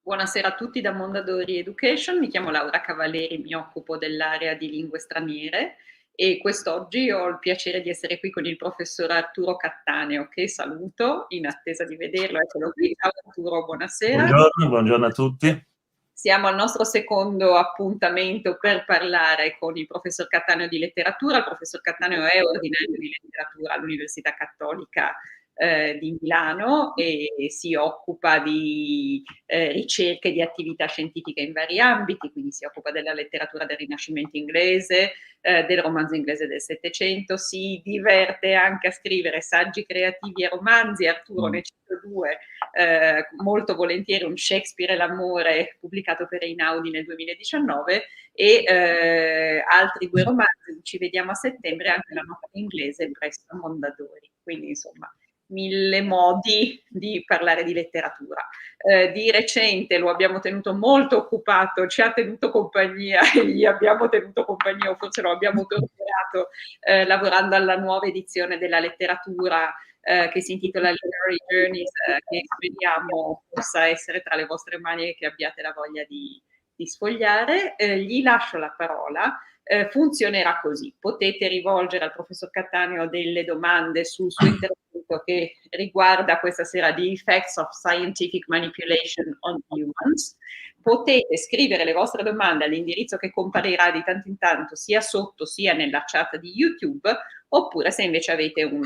Buonasera a tutti da Mondadori Education, mi chiamo Laura Cavalleri, mi occupo dell'area di lingue straniere e quest'oggi ho il piacere di essere qui con il professor Arturo Cattaneo, che saluto in attesa di vederlo. Eccolo qui. Ciao Arturo, buonasera. Buongiorno a tutti. Siamo al nostro secondo appuntamento per parlare con il professor Cattaneo di letteratura. Il professor Cattaneo è ordinario di letteratura all'Università Cattolica di Milano e si occupa di ricerche di attività scientifiche in vari ambiti, quindi si occupa della letteratura del Rinascimento inglese, del romanzo inglese del Settecento, si diverte anche a scrivere saggi creativi e romanzi. Arturo, ne cito due, molto volentieri, un Shakespeare e l'amore pubblicato per Einaudi nel 2019 e altri due romanzi, ci vediamo a settembre, anche la nota in inglese presso Mondadori, quindi insomma 1000 modi di parlare di letteratura. Di recente lo abbiamo tenuto molto occupato, ci ha tenuto compagnia e gli abbiamo tenuto compagnia, o forse lo abbiamo torturato, lavorando alla nuova edizione della letteratura che si intitola Literary Journeys, che speriamo possa essere tra le vostre mani e che abbiate la voglia di sfogliare. Gli lascio la parola. Funzionerà così: potete rivolgere al professor Cattaneo delle domande sul suo intervento che riguarda questa sera The Effects of Scientific Manipulation on Humans. Potete scrivere le vostre domande all'indirizzo che comparirà di tanto in tanto sia sotto sia nella chat di YouTube, oppure se invece avete un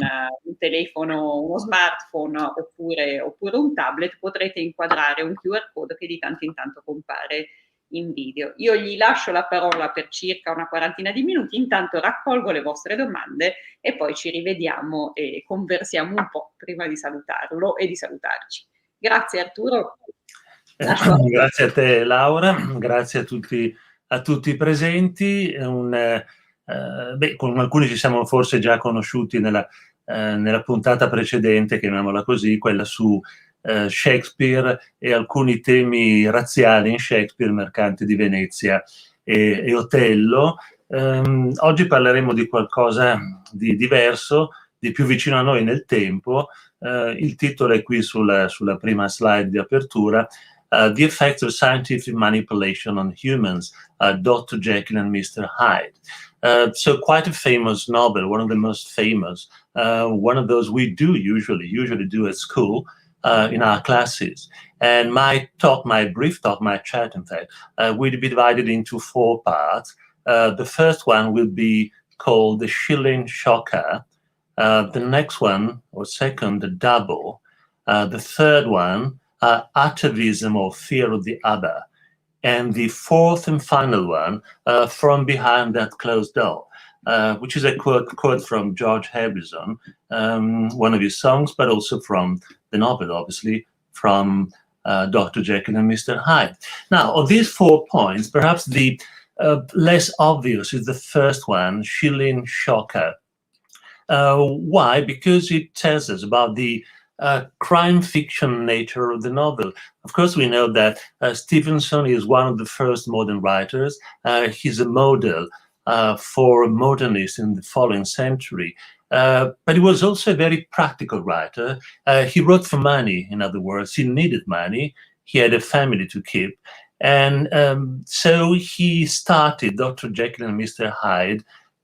telefono, uno smartphone oppure un tablet, potrete inquadrare un QR code che di tanto in tanto compare in video. Io gli lascio la parola per circa una quarantina di minuti, intanto raccolgo le vostre domande e poi ci rivediamo e conversiamo un po' prima di salutarlo e di salutarci. Grazie Arturo. Grazie a te Laura, grazie a tutti i presenti. Con alcuni ci siamo forse già conosciuti nella puntata precedente, chiamiamola così, quella su Shakespeare e alcuni temi razziali in Shakespeare, Mercante di Venezia e Otello. Oggi parleremo di qualcosa di diverso, di più vicino a noi nel tempo. Il titolo è qui sulla prima slide di apertura. The Effects of Scientific Manipulation on Humans, Dr. Jekyll and Mr. Hyde. So quite a famous novel, one of the most famous, one of those we do usually do at school in our classes. And my brief talk, my chat, in fact, will be divided into 4 parts. The first one will be called the Shilling Shocker. The next one, or second, the Double. The third one, atavism or fear of the other. And the fourth and final one, From Behind That Closed Door, which is a quote from George Harrison, one of his songs, but also from the novel, obviously, from Dr. Jekyll and Mr. Hyde. Now, of these 4 points, perhaps the less obvious is the first one, Shilling Shocker. Why? Because it tells us about the crime fiction nature of the novel. Of course, we know that Stevenson is one of the first modern writers. He's a model for modernists in the following century. But he was also a very practical writer. He wrote for money, in other words. He needed money. He had a family to keep. And so he started Dr. Jekyll and Mr. Hyde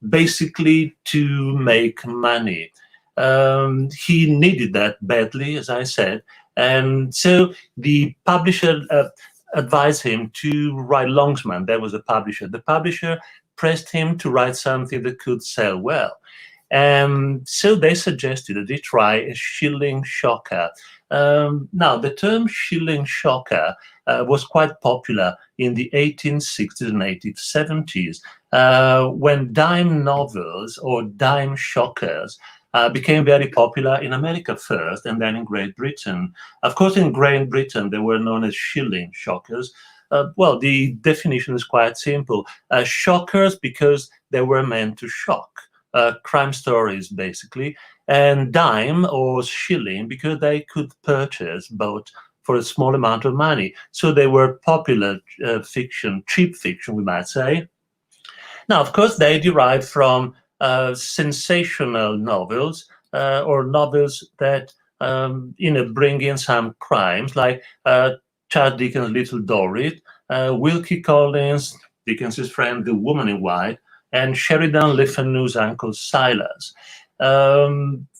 basically to make money. He needed that badly, as I said, and so the publisher advised him to write Longsman. That was the publisher. The publisher pressed him to write something that could sell well. So they suggested that he try a Shilling Shocker. Now, the term Shilling Shocker was quite popular in the 1860s and 1870s when dime novels or dime shockers became very popular in America first and then in Great Britain. Of course, in Great Britain, they were known as Shilling Shockers. Well, the definition is quite simple. Shockers because they were meant to shock. Crime stories, basically. And dime or shilling because they could purchase both for a small amount of money. So they were popular fiction, cheap fiction, we might say. Now, of course, they derived from sensational novels or novels that bring in some crimes, like Charles Dickens' Little Dorrit, Wilkie Collins, Dickens's friend, The Woman in White, and Sheridan Le Fanu's Uncle Silas.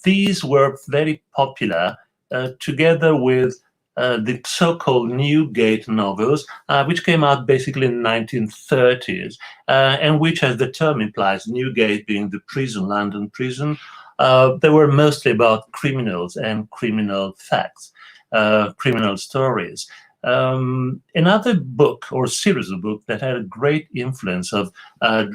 These were very popular, together with the so-called Newgate novels, which came out basically in the 1930s, and which, as the term implies, Newgate being the prison, London prison, they were mostly about criminals and criminal facts, criminal stories. Another book or series of books that had a great influence of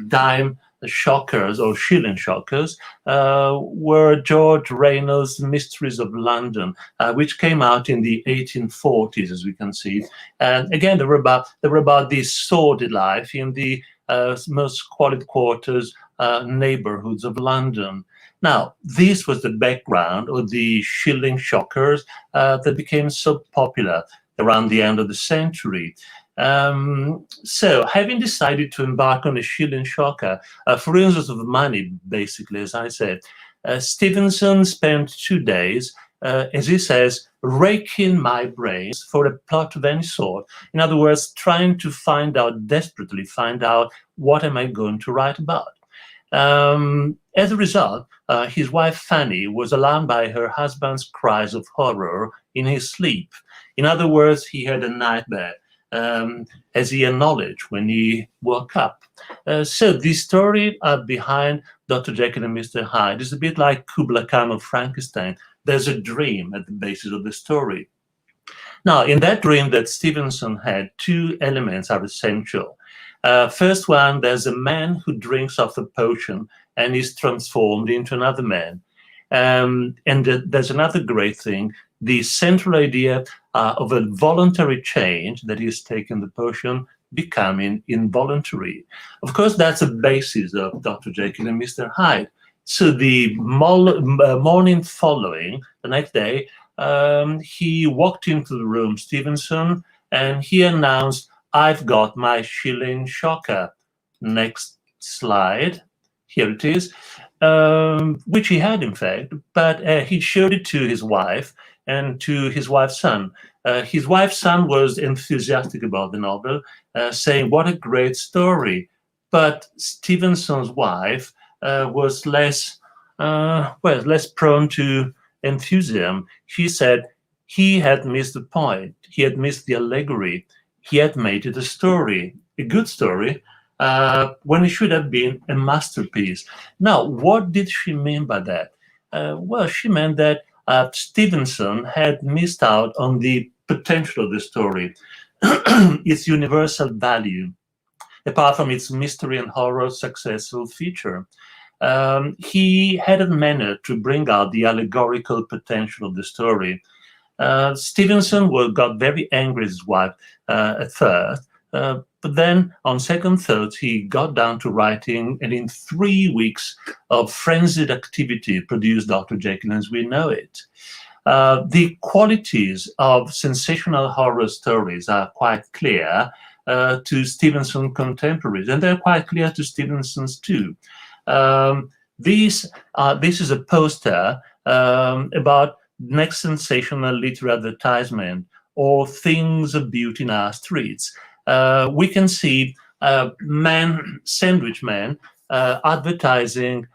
dime shockers or shilling shockers were George Reynolds' Mysteries of London, which came out in the 1840s, as we can see. And again, they were about this sordid life in the most squalid quarters, neighborhoods of London. Now, this was the background of the shilling shockers that became so popular around the end of the century. So, having decided to embark on a shilling shocker for reasons of money, basically, as I said, Stevenson spent 2 days, as he says, raking my brains for a plot of any sort. In other words, trying to desperately find out what am I going to write about. As a result, his wife Fanny was alarmed by her husband's cries of horror in his sleep. In other words, he had a nightmare, as he acknowledged when he woke up. So the story behind Dr. Jekyll and Mr. Hyde is a bit like Kubla Khan of Frankenstein. There's a dream at the basis of the story. Now, in that dream that Stevenson had, 2 elements are essential. First one, there's a man who drinks of a potion and is transformed into another man. And there's another great thing, the central idea of a voluntary change, that is, taking the potion, becoming involuntary. Of course, that's the basis of Dr. Jekyll and Mr. Hyde. So the morning following, the next day, he walked into the room, Stevenson, and he announced, "I've got my shilling shocker." Next slide. Here it is, which he had, in fact, but he showed it to his wife and to his wife's son. His wife's son was enthusiastic about the novel, saying, "What a great story." But Stevenson's wife was less prone to enthusiasm. She said he had missed the point. He had missed the allegory. He had made it a story, a good story, when it should have been a masterpiece. Now, what did she mean by that? Well, she meant that Stevenson had missed out on the potential of the story, its universal value, apart from its mystery and horror successful feature. He hadn't managed to bring out the allegorical potential of the story. Stevenson got very angry with his wife at first, but then on second thoughts, he got down to writing, and in 3 weeks of frenzied activity produced Dr. Jekyll as we know it. The qualities of sensational horror stories are quite clear to Stevenson's contemporaries, and they're quite clear to Stevenson's too. This is a poster about next sensational literary advertisement, or things of beauty in our streets. We can see sandwich men advertising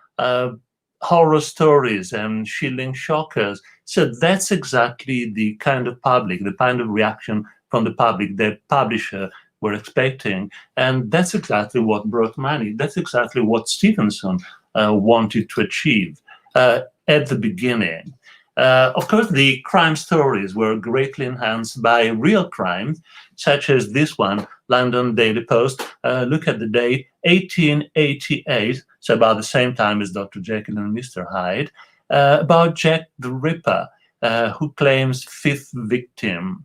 horror stories and shilling shockers. So that's exactly the kind of public, the kind of reaction from the public that publisher were expecting. And that's exactly what brought money. That's exactly what Stevenson wanted to achieve at the beginning. Of course, the crime stories were greatly enhanced by real crime, such as this one, London Daily Post. Look at the date, 1888, so about the same time as Dr. Jekyll and Mr. Hyde, about Jack the Ripper, who claims 5th victim.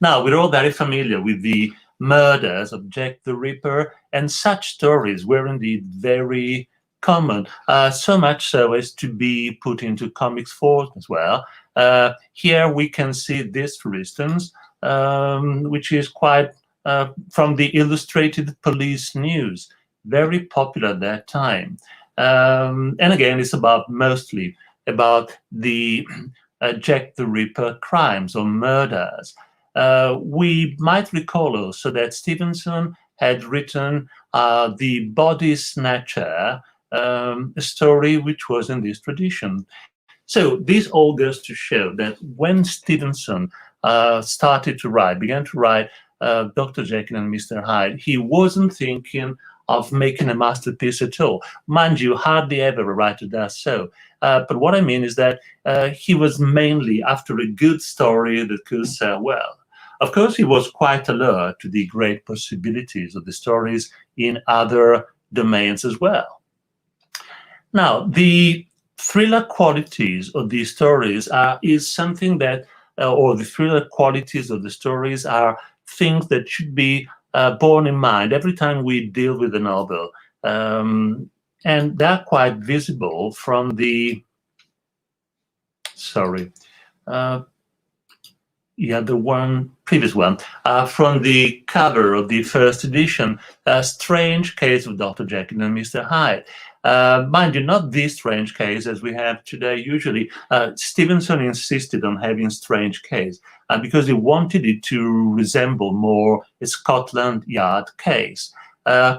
Now, we're all very familiar with the murders of Jack the Ripper, and such stories were indeed very common, so much so as to be put into comics form as well. Here we can see this, for instance, which is quite from the Illustrated Police News, very popular at that time. And again, it's mostly about the Jack the Ripper crimes or murders. We might recall also that Stevenson had written The Body Snatcher, a story which was in this tradition. So this all goes to show that when Stevenson began to write Dr. Jekyll and Mr. Hyde, he wasn't thinking of making a masterpiece at all. Mind you, hardly ever a writer does so. But what I mean is that he was mainly after a good story that could sell well. Of course, he was quite alert to the great possibilities of the stories in other domains as well. Now, the thriller qualities of these stories is something that, or the thriller qualities of the stories are things that should be borne in mind every time we deal with a novel. And they're quite visible from the, previous one, from the cover of the first edition, A Strange Case of Dr. Jekyll and Mr. Hyde. Mind you, not this strange case as we have today usually. Stevenson insisted on having strange case because he wanted it to resemble more a Scotland Yard case.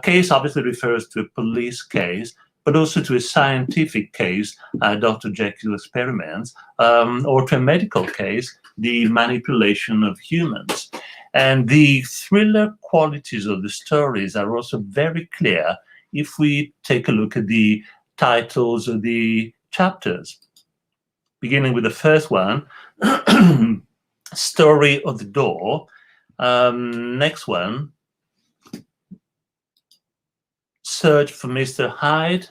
Case obviously refers to a police case, but also to a scientific case, Dr. Jekyll experiments, or to a medical case, the manipulation of humans. And the thriller qualities of the stories are also very clear if we take a look at the titles of the chapters. Beginning with the first one, Story of the Door. Next one, Search for Mr. Hyde.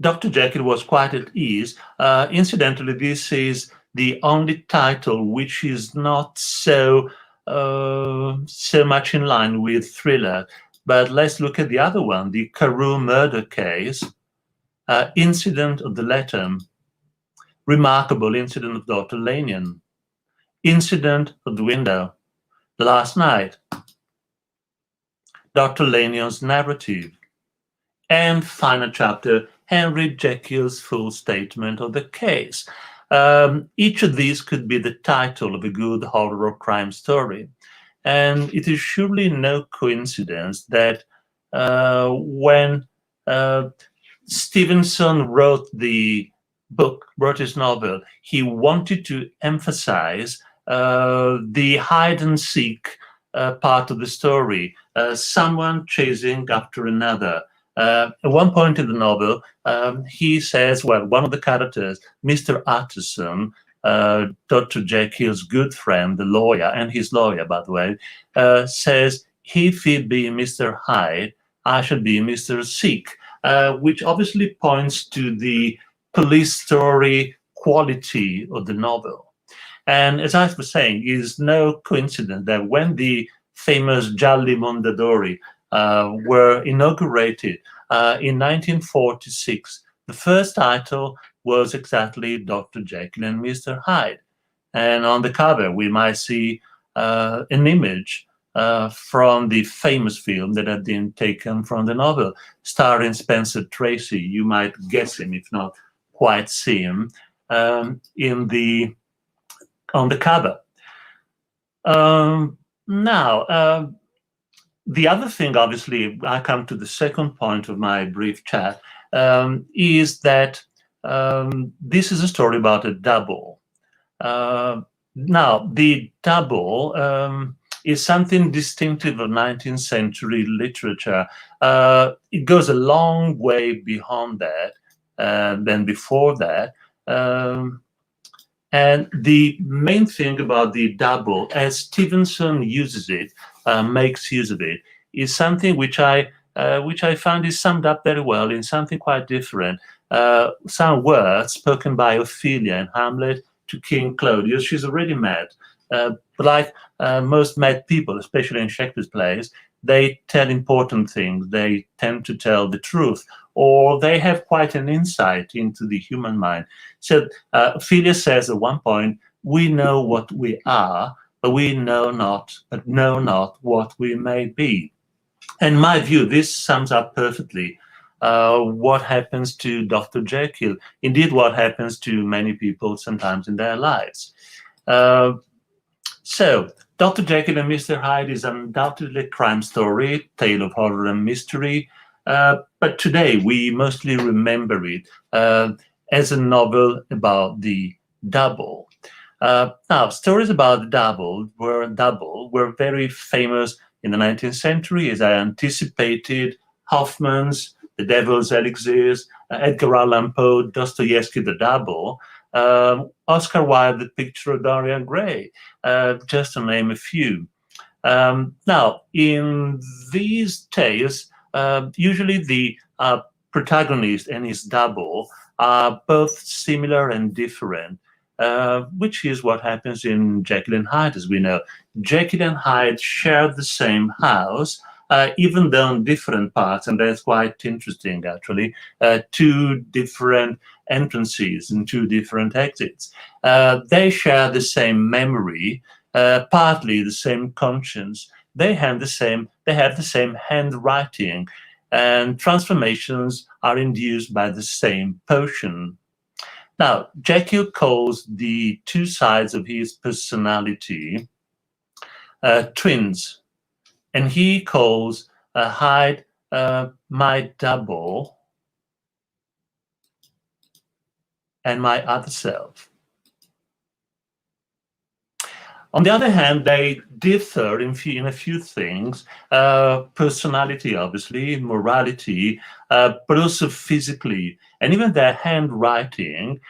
Dr. Jekyll was quite at ease. Incidentally, this is the only title which is not so much in line with thriller. But let's look at the other one, the Carew murder case, Incident of the Letter, Remarkable Incident of Dr. Lanyon, Incident of the Window, The Last Night, Dr. Lanyon's Narrative, and final chapter, Henry Jekyll's Full Statement of the Case. Each of these could be the title of a good horror or crime story. And it is surely no coincidence that when Stevenson wrote his novel, he wanted to emphasize the hide and seek part of the story, someone chasing after another. At one point in the novel, he says, well, one of the characters, Mr. Utterson, Dr. Jekyll's good friend, the lawyer, and his lawyer, by the way, says, if he be Mr. Hyde, I shall be Mr. Seek, which obviously points to the police story quality of the novel. And as I was saying, it is no coincidence that when the famous Gialli Mondadori were inaugurated in 1946, the first title was exactly Dr. Jekyll and Mr. Hyde. And on the cover, we might see an image from the famous film that had been taken from the novel, starring Spencer Tracy. You might guess him, if not quite see him, on the cover. Now, the other thing, obviously, I come to the second point of my brief chat, is that this is a story about a double. Now, the double is something distinctive of 19th century literature. It goes a long way beyond that, than before that. And the main thing about the double, as Stevenson uses it, makes use of it, is something which I find is summed up very well in something quite different. Some words spoken by Ophelia in Hamlet to King Claudius. She's already mad. But like most mad people, especially in Shakespeare's plays, they tell important things. They tend to tell the truth, or they have quite an insight into the human mind. So Ophelia says at one point, "We know what we are, but we know not what we may be." In my view, this sums up perfectly what happens to Dr. Jekyll, indeed what happens to many people sometimes in their lives. So, Dr. Jekyll and Mr. Hyde is undoubtedly a crime story, tale of horror and mystery, but today we mostly remember it as a novel about the double. Now, stories about the double were very famous in the 19th century, as I anticipated. Hoffman's The Devil's Elixirs, Edgar Allan Poe, Dostoevsky, The Double, Oscar Wilde, The Picture of Dorian Gray, just to name a few. Now, in these tales, usually the protagonist and his double are both similar and different, which is what happens in Jekyll and Hyde, as we know. Jekyll and Hyde share the same house, even though in different parts, and that's quite interesting, actually. Two different entrances and two different exits. They share the same memory, partly the same conscience. They have the same handwriting, and transformations are induced by the same potion. Now, Jekyll calls the two sides of his personality twins, and he calls Hyde my double and my other self. On the other hand, they differ in a few things, personality, obviously, morality, but also physically. And even their handwriting,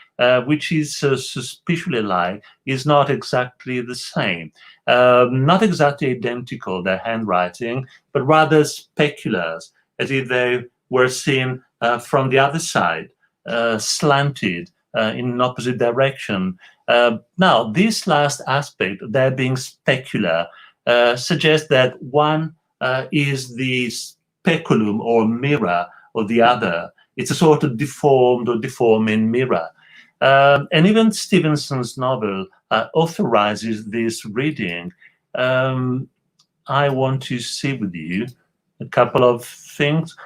which is suspiciously alike, is not exactly the same. Not exactly identical, their handwriting, but rather specular, as if they were seen from the other side, slanted in an opposite direction. Now, this last aspect, their being specular, suggests that one is the speculum or mirror of the other. It's a sort of deformed or deforming mirror. And even Stevenson's novel authorizes this reading. I want to see with you a couple of things.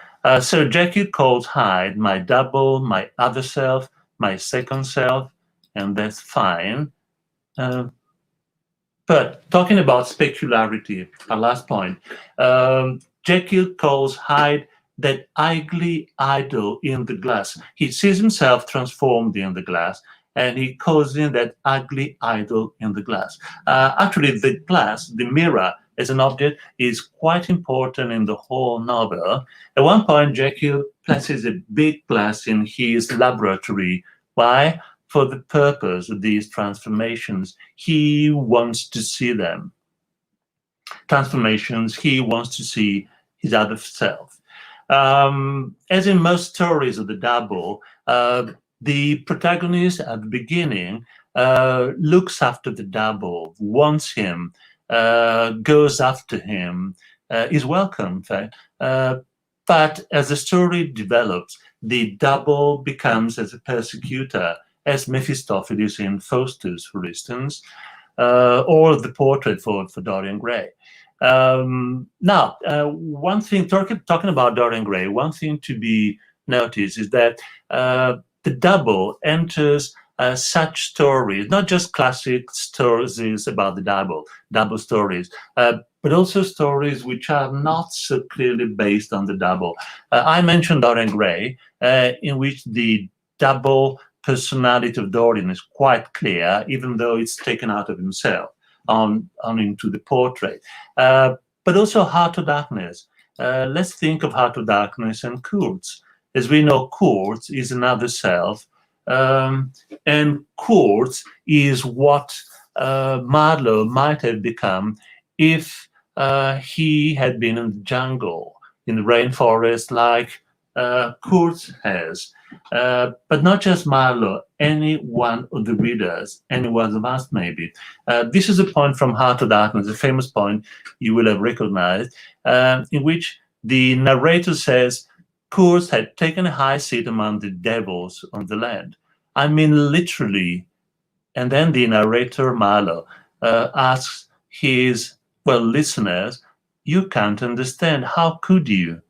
So Jekyll calls Hyde my double, my other self, my second self, and that's fine. But talking about specularity, our last point, Jekyll calls Hyde that ugly idol in the glass. He sees himself transformed in the glass, and he calls him that ugly idol in the glass. Actually, the glass, the mirror, as an object, is quite important in the whole novel. At one point, Jekyll places a big glass in his laboratory. Why? For the purpose of these transformations. He wants to see them. Transformations, he wants to see his other self. As in most stories of the double, the protagonist at the beginning looks after the double, wants him, goes after him, is welcome, in fact. But as the story develops, the double becomes as a persecutor, as Mephistopheles in Faustus, for instance, or the portrait for Dorian Gray. Now, one thing, talking about Dorian Gray, one thing to be noticed is that the double enters such stories, not just classic stories about the double stories, but also stories which are not so clearly based on the double. I mentioned Dorian Gray, in which the double personality of Dorian is quite clear, even though it's taken out of himself on into the portrait. But also Heart of Darkness. Let's think of Heart of Darkness and Kurtz. As we know, Kurtz is another self, and Kurtz is what Marlowe might have become if he had been in the jungle, in the rainforest, like Kurtz has. But not just Marlowe, any one of the readers, any one of us maybe. This is a point from Heart of Darkness, a famous point you will have recognized, in which the narrator says, Kurtz had taken a high seat among the devils on the land. I mean, literally. And then the narrator, Marlowe, asks his, listeners, you can't understand. How could you?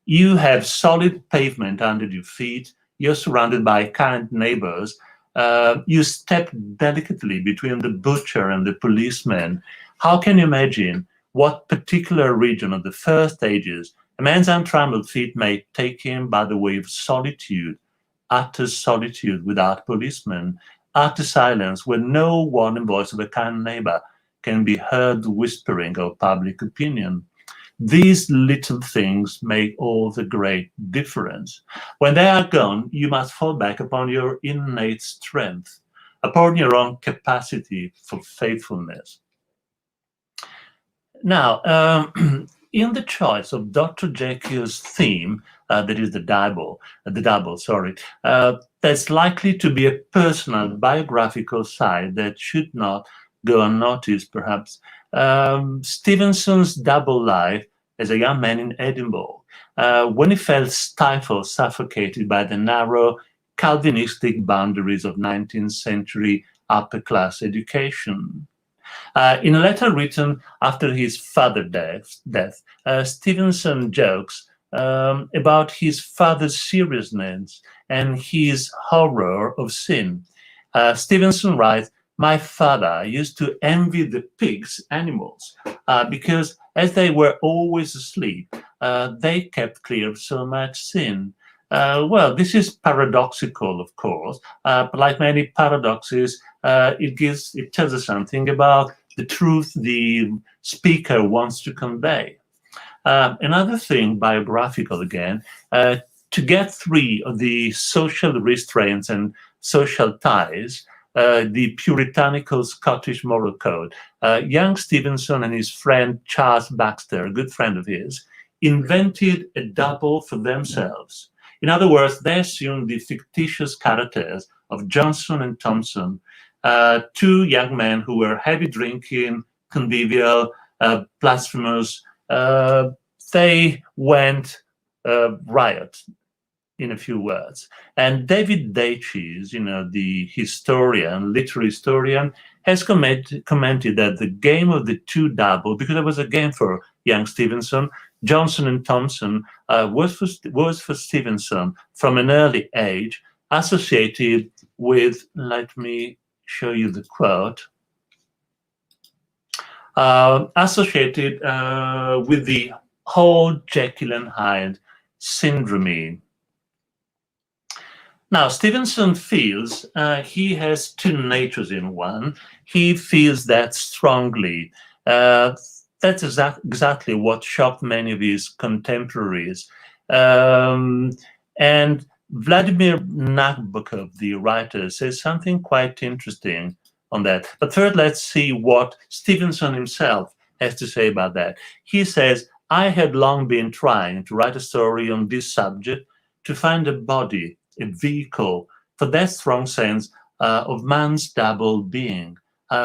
You have solid pavement under your feet. You're surrounded by kind neighbors. You step delicately between the butcher and the policeman. How can you imagine what particular region of the first ages a man's untrammeled feet may take him by the way of solitude, utter solitude without policemen, utter silence where no warning voice of a kind neighbor can be heard whispering of public opinion. These little things make all the great difference. When they are gone, you must fall back upon your innate strength, upon your own capacity for faithfulness. Now, in the choice of Dr. Jekyll's theme, that is the double, there's likely to be a personal biographical side that should not go unnoticed, perhaps. Stevenson's double life as a young man in Edinburgh, when he felt stifled, suffocated by the narrow Calvinistic boundaries of 19th century upper-class education. In a letter written after his father's death, Stevenson jokes about his father's seriousness and his horror of sin. Stevenson writes, "My father used to envy the pigs, animals, because as they were always asleep, they kept clear of so much sin." Well, this is paradoxical, of course, but like many paradoxes, it tells us something about the truth the speaker wants to convey. Another thing, biographical again, to get free of the social restraints and social ties, the puritanical Scottish moral code, young Stevenson and his friend Charles Baxter, a good friend of his, invented a double for themselves. In other words, they assumed the fictitious characters of Johnson and Thompson, two young men who were heavy drinking, convivial, blasphemous. They went riot, in a few words. And David Deiches, the historian, literary historian, has commented that the game of the two double, because it was a game for young Stevenson, Johnson and Thompson, was for Stevenson from an early age associated with, let me show you the quote, associated with the whole Jekyll and Hyde syndrome. Now, Stevenson feels he has two natures in one. He feels that strongly. That's exactly what shocked many of his contemporaries. And Vladimir Nabokov, the writer, says something quite interesting on that. But first, let's see what Stevenson himself has to say about that. He says, "I had long been trying to write a story on this subject, to find a body, a vehicle for that strong sense of man's double being,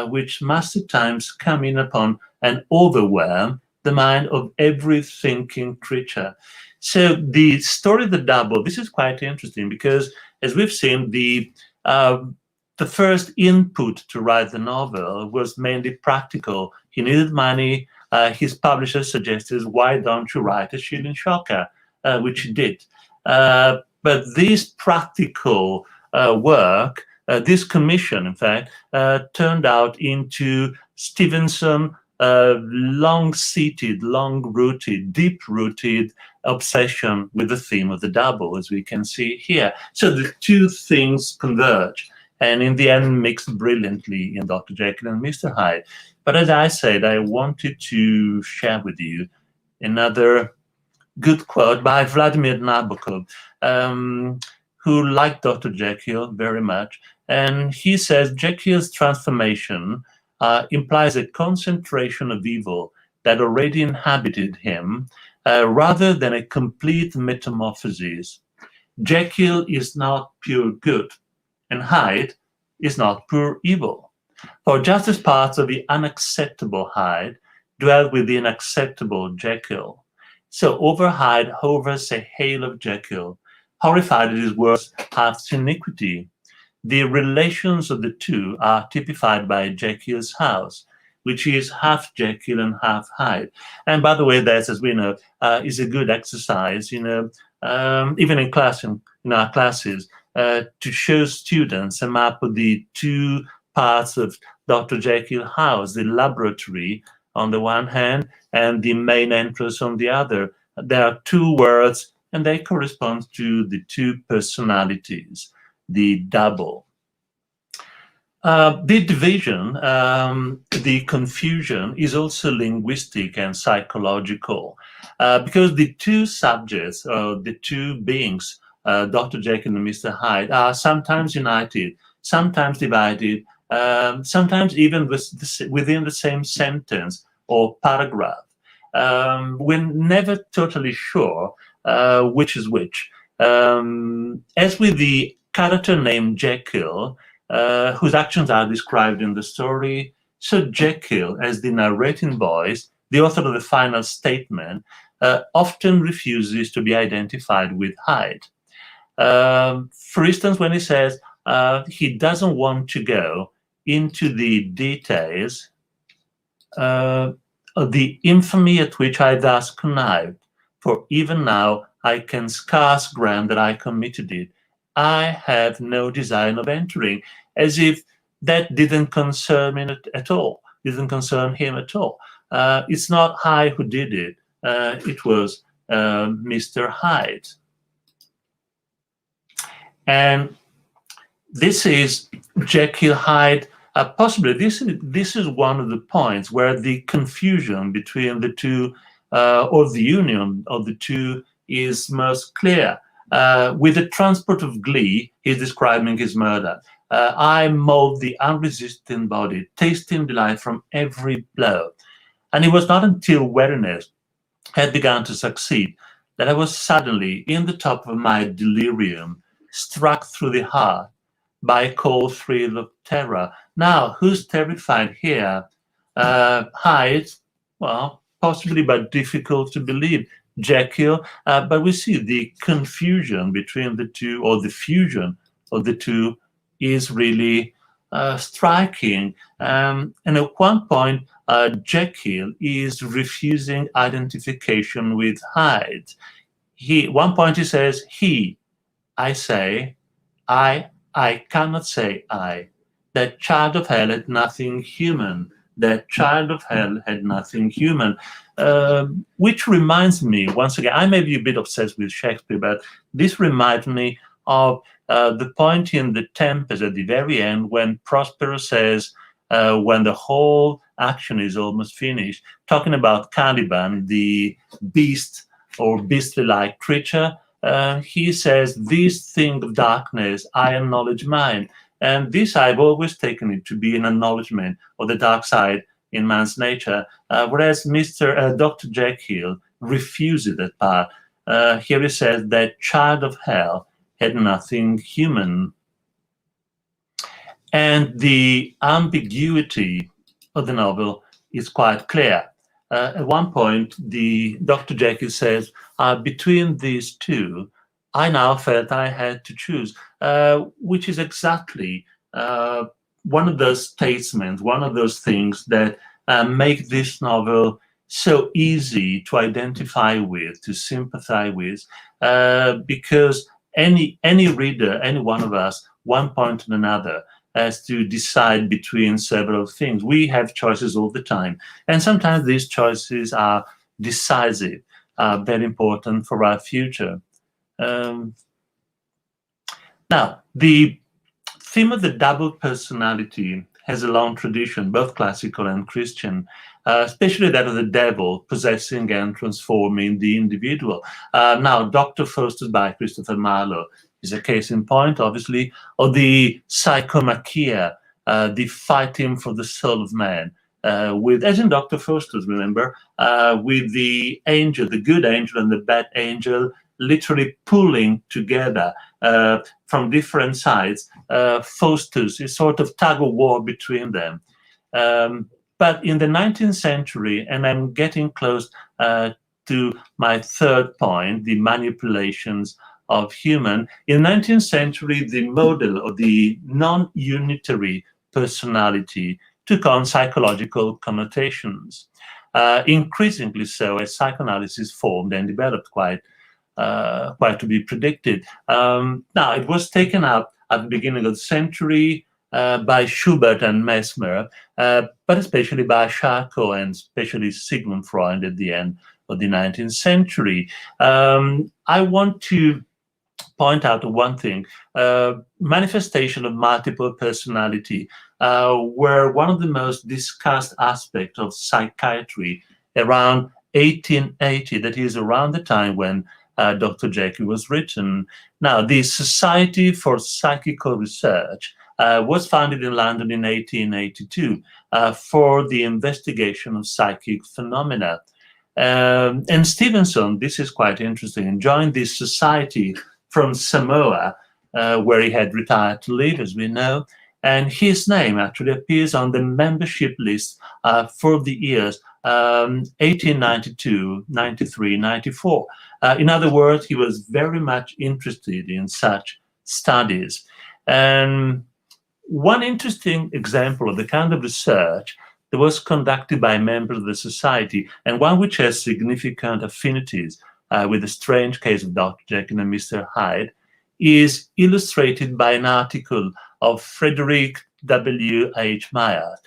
which must at times come in upon and overwhelm the mind of every thinking creature." So the story of the double, this is quite interesting because, as we've seen, the first input to write the novel was mainly practical. He needed money. His publisher suggested, "Why don't you write a shilling shocker?" Which he did. But this practical work, this commission, in fact, turned out into Stevenson long-seated, long-rooted, deep-rooted obsession with the theme of the double, as we can see here. So the two things converge, and in the end mixed brilliantly in Dr. Jekyll and Mr. Hyde. But as I said, I wanted to share with you another good quote by Vladimir Nabokov, who liked Dr. Jekyll very much. And he says, "Jekyll's transformation implies a concentration of evil that already inhabited him, rather than a complete metamorphosis. Jekyll is not pure good, and Hyde is not pure evil. For just as parts of the unacceptable Hyde dwell with the unacceptable Jekyll, so over Hyde hovers a hail of Jekyll, horrified at his worst half's iniquity. The relations of the two are typified by Jekyll's house, which is half Jekyll and half Hyde." And by the way, that, as we know, is a good exercise, even in class, in our classes. to show students a map of the two parts of Dr. Jekyll house, the laboratory on the one hand and the main entrance on the other. There are two words and they correspond to the two personalities, the double. The division, the confusion is also linguistic and psychological because the two subjects, the two beings, Dr. Jekyll and Mr. Hyde, are sometimes united, sometimes divided, sometimes even within the same sentence or paragraph. We're never totally sure which is which. As with the character named Jekyll, whose actions are described in the story, so Jekyll, as the narrating voice, the author of the final statement, often refuses to be identified with Hyde. For instance, when he says he doesn't want to go into the details of the infamy at which I thus connived, for even now I can scarce grant that I committed it. I have no design of entering, as if that didn't concern me at all, didn't concern him at all. It's not I who did it, it was Mr. Hyde. And this is Jekyll Hyde. Possibly this is one of the points where the confusion between the two, or the union of the two, is most clear. With the transport of glee, he's describing his murder. I mold the unresisting body, tasting delight from every blow. And it was not until weariness had begun to succeed that I was suddenly, in the top of my delirium, struck through the heart by a cold thrill of terror. Now, who's terrified here? Hyde, well, possibly, but difficult to believe. Jekyll, but we see the confusion between the two, or the fusion of the two, is really striking. And at one point, Jekyll is refusing identification with Hyde. One point he says, he, I say, I cannot say I. That child of hell had nothing human. That child of hell had nothing human. Which reminds me, once again, I may be a bit obsessed with Shakespeare, but this reminds me of the point in The Tempest at the very end when Prospero says, when the whole action is almost finished, talking about Caliban, the beast or beastly-like creature, he says, this thing of darkness, I acknowledge mine. And this I've always taken it to be an acknowledgement of the dark side in man's nature, whereas Dr. Jekyll refuses that part. Here he says that child of hell had nothing human. And the ambiguity of the novel is quite clear. At one point, Dr. Jekyll says, between these two, I now felt I had to choose, which is exactly one of those statements, one of those things that make this novel so easy to identify with, to sympathize with, because any reader, any one of us, one point or another, has to decide between several things. We have choices all the time, and sometimes these choices are decisive, very important for our future. Now, the theme of the double personality has a long tradition, both classical and Christian, especially that of the devil possessing and transforming the individual. Now, Dr. Faustus by Christopher Marlowe is a case in point, obviously, of the psychomachia, the fighting for the soul of man, with, as in Dr. Faustus, remember, with the angel, the good angel and the bad angel, literally pulling together from different sides. Faustus is sort of tug of war between them. But in the 19th century, and I'm getting close to my third point, the manipulations of human. In the 19th century, the model of the non-unitary personality took on psychological connotations, increasingly so as psychoanalysis formed and developed quite to be predicted. Now, it was taken up at the beginning of the century by Schubert and Mesmer, but especially by Charcot and especially Sigmund Freud at the end of the 19th century. I want to point out one thing. Manifestation of multiple personality were one of the most discussed aspects of psychiatry around 1880, that is around the time when Dr. Jekyll was written. Now, the Society for Psychical Research was founded in London in 1882 for the investigation of psychic phenomena. And Stevenson, this is quite interesting, joined this society from Samoa, where he had retired to live, as we know, and his name actually appears on the membership list for the years 1892, 93, 94. In other words, he was very much interested in such studies. And one interesting example of the kind of research that was conducted by members of the society, and one which has significant affinities with the strange case of Dr. Jekyll and Mr. Hyde, is illustrated by an article of Frederick W. H. Myers,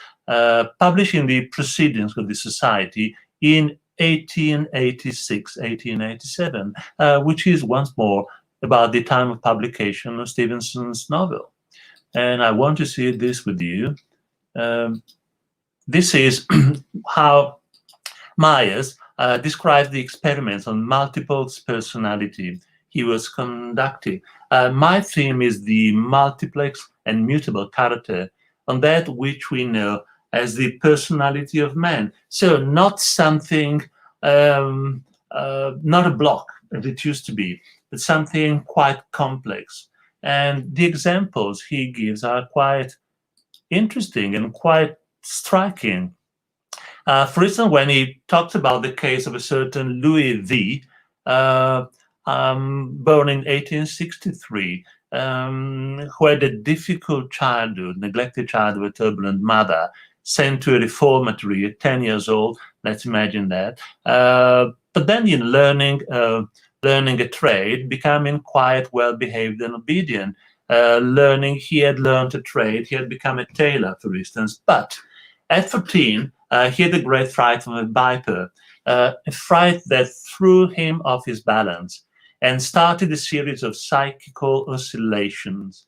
published in the Proceedings of the Society in 1886, 1887, which is once more about the time of publication of Stevenson's novel. And I want to see this with you. This is how Myers describes the experiments on multiple personality he was conducting. My theme is the multiplex and mutable character on that which we know as the personality of man. So not something, not a block as it used to be, but something quite complex. And the examples he gives are quite interesting and quite striking. For instance, when he talks about the case of a certain Louis V, born in 1863, who had a difficult childhood, neglected childhood, a turbulent mother, sent to a reformatory at 10 years old. Let's imagine that. But then in learning a trade, becoming quite well-behaved and obedient. He had learned a trade, he had become a tailor, for instance. But at 14, he had a great fright from a viper, a fright that threw him off his balance and started a series of psychical oscillations.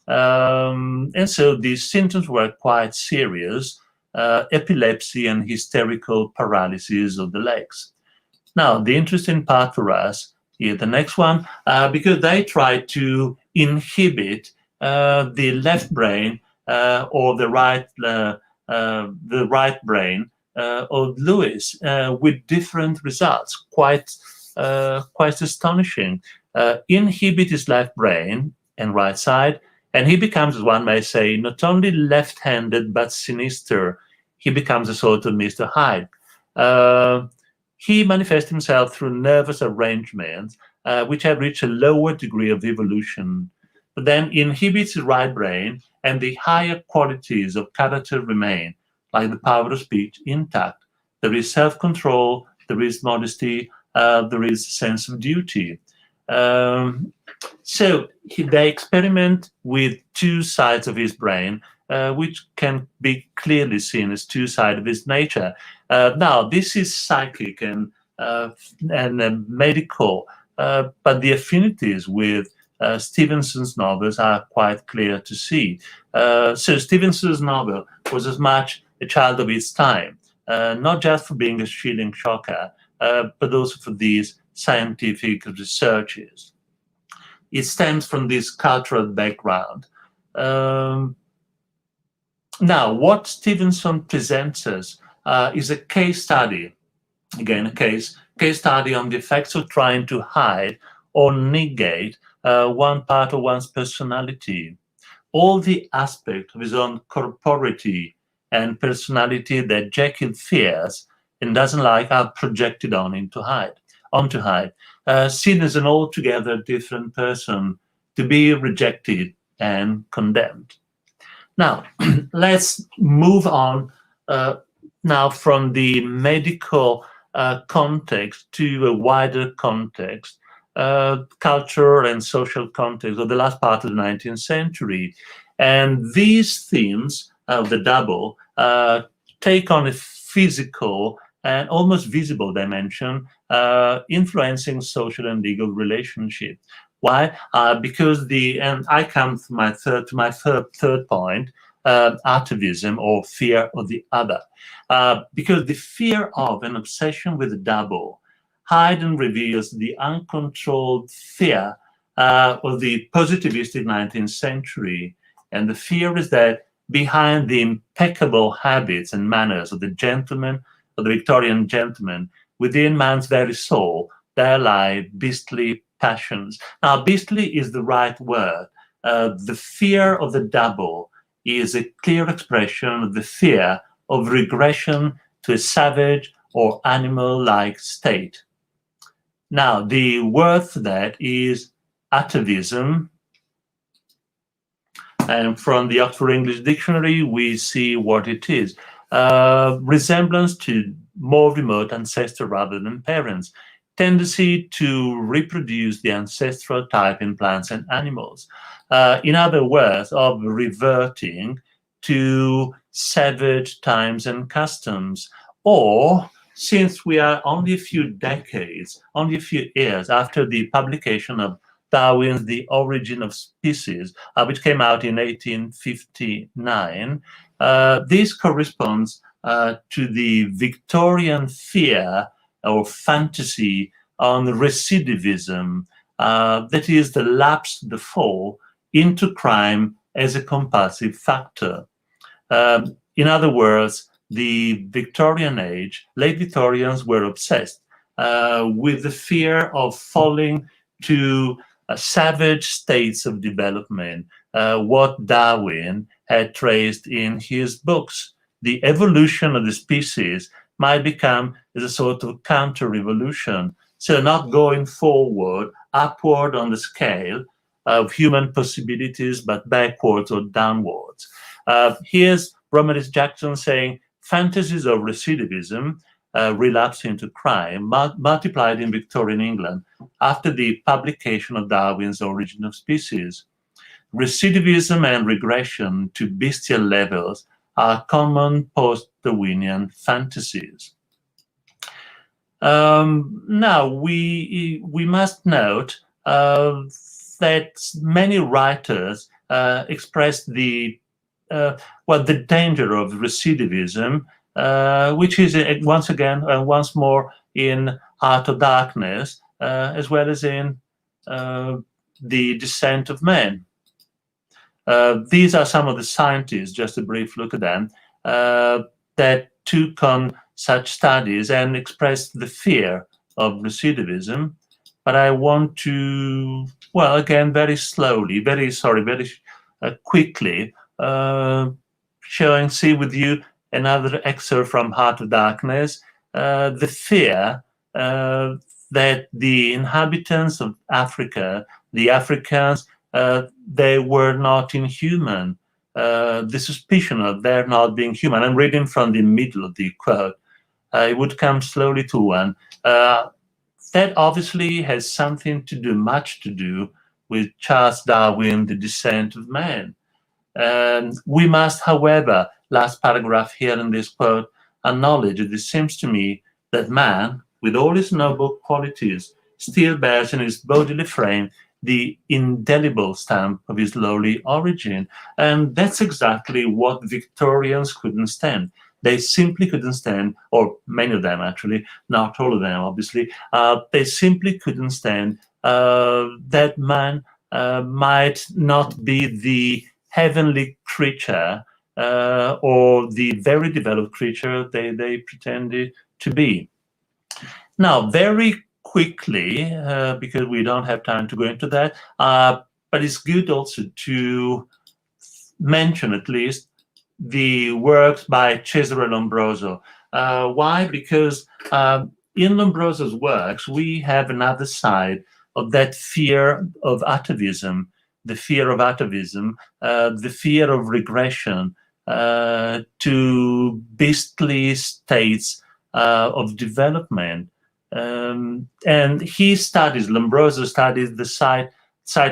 And so these symptoms were quite serious, epilepsy and hysterical paralysis of the legs. Now, the interesting part for us here, the next one, because they tried to inhibit the left brain or the right brain of Louis with different results, quite astonishing. Inhibit his left brain and right side, and he becomes, as one may say, not only left-handed but sinister. He becomes a sort of Mr. Hyde. He manifests himself through nervous arrangements which have reached a lower degree of evolution, but then inhibits his right brain, and the higher qualities of character remain, like the power of speech, intact. There is self-control, there is modesty, there is a sense of duty. So they experiment with two sides of his brain, which can be clearly seen as two sides of his nature. Now, this is psychic and medical, but the affinities with Stevenson's novels are quite clear to see. So Stevenson's novel was as much a child of its time, not just for being a thrilling shocker, but also for these scientific researches. It stems from this cultural background. Now, what Stevenson presents us is a case study, again, a case study on the effects of trying to hide or negate one part of one's personality. All the aspects of his own corporeity and personality that Jekyll fears and doesn't like are projected onto Hyde, seen as an altogether different person to be rejected and condemned. Now, let's move on now from the medical context to a wider context, culture and social context of the last part of the 19th century. And these themes of the double take on a physical and almost visible dimension, influencing social and legal relationships. Why? Because and I come to my third point, atavism, or fear of the other. Because the fear of an obsession with the double Hyde reveals the uncontrolled fear of the positivistic 19th century. And the fear is that behind the impeccable habits and manners of the gentleman, of the Victorian gentleman, within man's very soul, there lie beastly passions. Now, beastly is the right word. The fear of the double is a clear expression of the fear of regression to a savage or animal-like state. Now, the word for that is atavism. And from the Oxford English Dictionary, we see what it is. Resemblance to more remote ancestors rather than parents. Tendency to reproduce the ancestral type in plants and animals. In other words, of reverting to savage times and customs. Or, since we are only a few decades, only a few years after the publication of Darwin's The Origin of Species, which came out in 1859, this corresponds to the Victorian fear or fantasy on recidivism, that is the lapse, the fall into crime as a compulsive factor. In other words, the Victorian age, late Victorians were obsessed with the fear of falling to savage states of development, what Darwin had traced in his books. The evolution of the species might become as a sort of counter-revolution, so not going forward, upward on the scale of human possibilities, but backwards or downwards. Here's Romulus Jackson saying, fantasies of recidivism, relapse into crime, multiplied in Victorian England after the publication of Darwin's Origin of Species. Recidivism and regression to bestial levels are common post-Darwinian fantasies. Now, we must note that many writers expressed the danger of recidivism, which is once more in Art of Darkness, as well as in The Descent of Man. These are some of the scientists, just a brief look at them, that took on such studies and expressed the fear of recidivism. But I want to, well, again, very quickly, see with you another excerpt from Heart of Darkness, the fear that the inhabitants of Africa, the Africans, they were not inhuman. The suspicion of their not being human. I'm reading from the middle of the quote. It would come slowly to one. That obviously has much to do with Charles Darwin, The Descent of Man. We must, however, last paragraph here in this quote, acknowledge that it seems to me that man, with all his noble qualities, still bears in his bodily frame the indelible stamp of his lowly origin. And that's exactly what Victorians couldn't stand. They simply couldn't stand, or many of them actually, not all of them obviously, they simply couldn't stand that man might not be the heavenly creature or the very developed creature they pretended to be. Now, very quickly, because we don't have time to go into that, but it's good also to mention at least the works by Cesare Lombroso. Why? Because in Lombroso's works, we have another side of that fear of atavism, the fear of regression to beastly states of development. And he studies, Lombroso studies the sight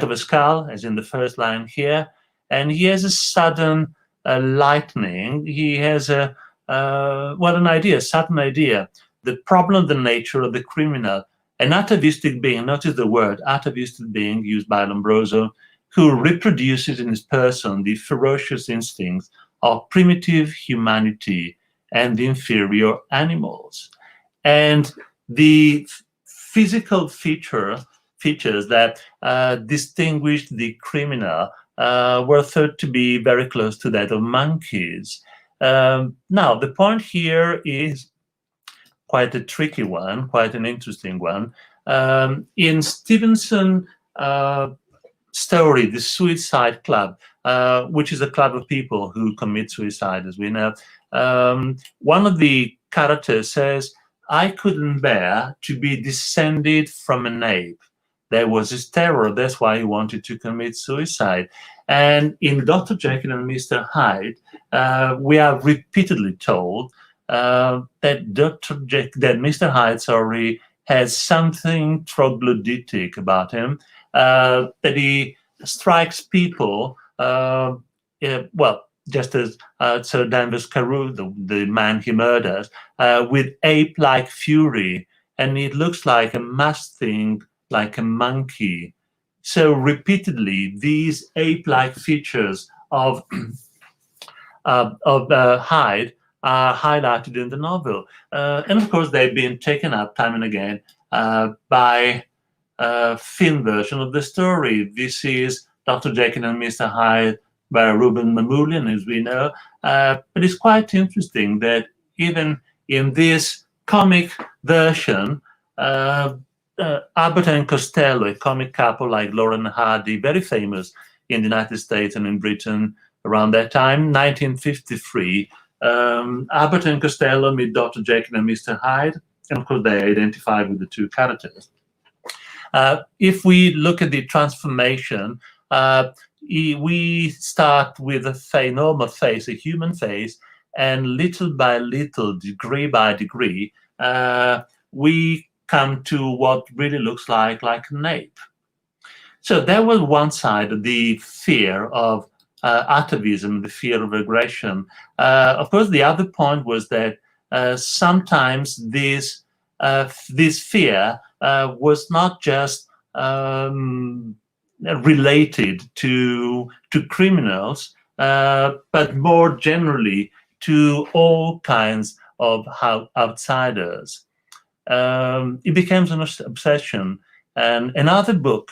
of a skull, as in the first line here, and he has a sudden lightning. He has a sudden idea. The problem, the nature of the criminal, an atavistic being, notice the word, atavistic being used by Lombroso, who reproduces in his person the ferocious instincts of primitive humanity and the inferior animals. And the physical features that distinguished the criminal were thought to be very close to that of monkeys. Now, the point here is quite a tricky one, quite an interesting one. In Stevenson story, The Suicide Club, which is a club of people who commit suicide, as we know, one of the characters says, "I couldn't bear to be descended from an ape." There was his terror, that's why he wanted to commit suicide. And in Dr. Jekyll and Mr. Hyde, we are repeatedly told that Mr. Hyde, has something troglodytic about him, that he strikes people, just as Sir Danvers Carew, the man he murders, with ape-like fury, and it looks like a masked thing, like a monkey. So repeatedly, these ape-like features of Hyde are highlighted in the novel. And of course, they've been taken up time and again by film version of the story. This is Dr. Jekyll and Mr. Hyde by Ruben Mamoulian, as we know. But it's quite interesting that even in this comic version, Abbott and Costello, a comic couple like Laurel and Hardy, very famous in the United States and in Britain around that time, 1953, Abbott and Costello meet Dr. Jekyll and Mr. Hyde, and of course they identify with the two characters. If we look at the transformation, we start with a normal face, a human face, and little by little, degree by degree, we come to what really looks like an ape. So there was one side of the fear of atavism, the fear of aggression. Of course, the other point was that sometimes this fear was not just related to criminals, but more generally to all kinds of outsiders. It becomes an obsession. And another book,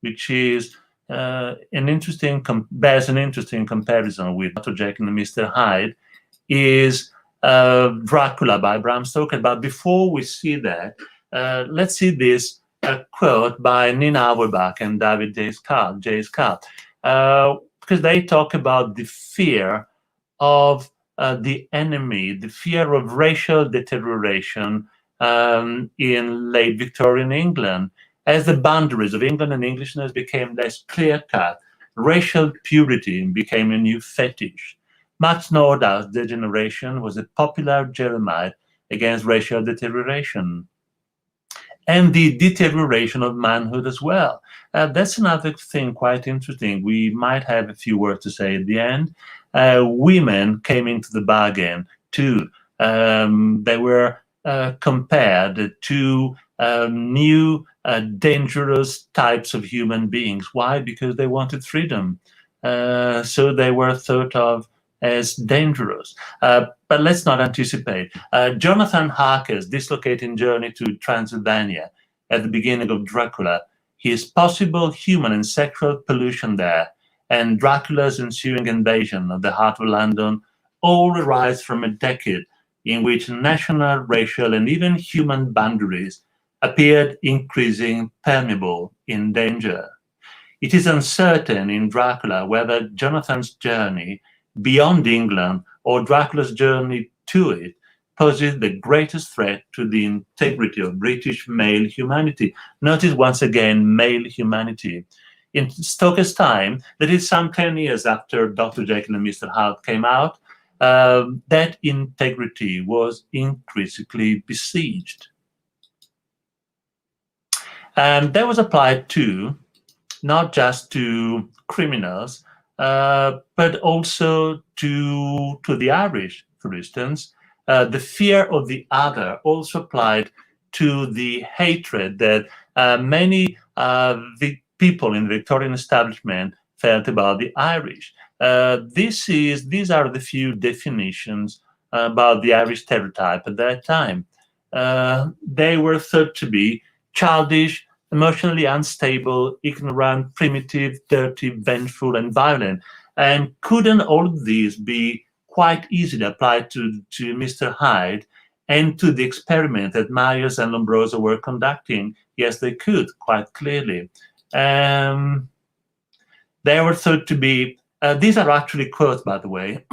which is bears an interesting comparison with Dr. Jekyll and Mr. Hyde, is Dracula by Bram Stoker. But before we see that, let's see this quote by Nina Auerbach and David J. Scott, because they talk about the fear of the enemy, the fear of racial deterioration in late Victorian England. As the boundaries of England and Englishness became less clear-cut, racial purity became a new fetish. Max Nordau's Degeneration was a popular Jeremiad against racial deterioration. And the deterioration of manhood as well. That's another thing quite interesting. We might have a few words to say at the end. Women came into the bargain too. They were compared to new dangerous types of human beings. Why? Because they wanted freedom. So they were thought of as dangerous. But let's not anticipate. Jonathan Harker's dislocating journey to Transylvania at the beginning of Dracula, his possible human and sexual pollution there, and Dracula's ensuing invasion of the heart of London all arise from a decade in which national, racial, and even human boundaries appeared increasing permeable in danger. It is uncertain in Dracula whether Jonathan's journey beyond England or Dracula's journey to it poses the greatest threat to the integrity of British male humanity. Notice once again, male humanity. In Stoker's time, that is some 10 years after Dr. Jekyll and Mr. Hyde came out, that integrity was increasingly besieged. And that was applied to not just to criminals, but also to the Irish, for instance. The fear of the other also applied to the hatred that many the people in the Victorian establishment felt about the Irish. These are the few definitions about the Irish stereotype at that time. They were thought to be childish, emotionally unstable, ignorant, primitive, dirty, vengeful, and violent. And couldn't all of these be quite easily applied to Mr. Hyde and to the experiment that Myers and Lombroso were conducting? Yes, they could, quite clearly. They were thought to be, these are actually quotes, by the way,